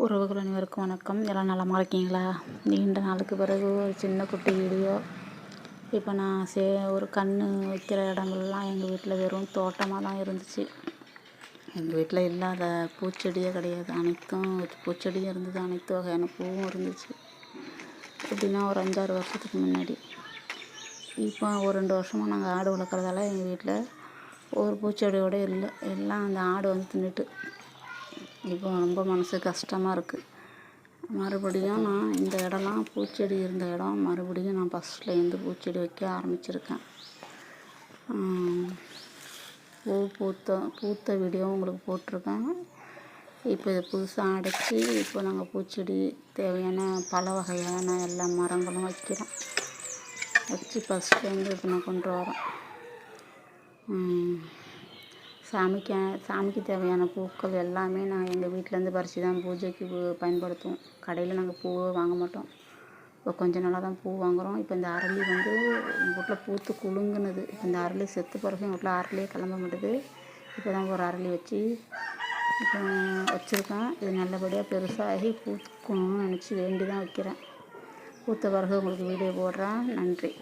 உறவுகள் அனைவருக்கும் வணக்கம். எல்லாம் நலமாக இருக்கீங்களா? நீண்ட நாளுக்கு பிறகு ஒரு சின்ன குட்டி வீடியோ. இப்போ நான் ஒரு கன்று வைக்கிற இடங்கள்லாம் எங்கள் வீட்டில் வெறும் தோட்டமாக தான் இருந்துச்சு. எங்கள் வீட்டில் இல்லாத பூச்செடியே கிடையாது. அனைத்தும் பூச்செடியும் இருந்தது, அனைத்து வகையான பூவும் இருந்துச்சு. எப்படின்னா ஒரு 5-6 வருஷத்துக்கு முன்னாடி. இப்போ ஒரு 2 வருஷமாக நாங்கள் ஆடு வளர்க்குறதால எங்கள் வீட்டில் ஒரு பூச்செடியோடு இல்லை. எல்லாம் அந்த ஆடு வந்து தின்னுட்டு இப்போ ரொம்ப மனசு கஷ்டமாக இருக்குது. மறுபடியும் நான் இந்த இடம்லாம் பூச்செடி இருந்த இடம் மறுபடியும் நான் ஃபஸ்ட்லேருந்து பூச்செடி வைக்க ஆரம்பிச்சிருக்கேன். பூத்த வீடியோ உங்களுக்கு போட்டிருக்கேன். இப்போ இதை புதுசாக அடைச்சி இப்போ நாங்கள் பூச்செடி தேவையான பல வகையான எல்லா மரங்களும் வைக்கிறோம். வச்சு ஃபஸ்ட்லேருந்து இப்போ நான் கொண்டு வரேன். சாமிக்கு தேவையான பூக்கள் எல்லாமே நான் எங்கள் வீட்டிலேருந்து பறித்து தான் பூஜைக்கு பயன்படுத்துவோம். கடையில் நாங்கள் பூவை வாங்க மாட்டோம். இப்போ கொஞ்ச நாளாக தான் பூ வாங்குகிறோம். இப்போ இந்த அரளி வந்து எங்கள் வீட்டில் பூத்து குலுங்குனது. இப்போ இந்த அரளி செத்து பிறகு எங்கள் வீட்டில் அரளியே கிளம்ப மாட்டுது. இப்போ தான் ஒரு அரளி வச்சு இப்போ வச்சுருக்கேன். இது நல்லபடியாக பெருசாகி பூக்கணும்னு நினச்சி வேண்டி தான் வைக்கிறேன். பூத்த பிறகு உங்களுக்கு வீடியோ போடுறேன். நன்றி.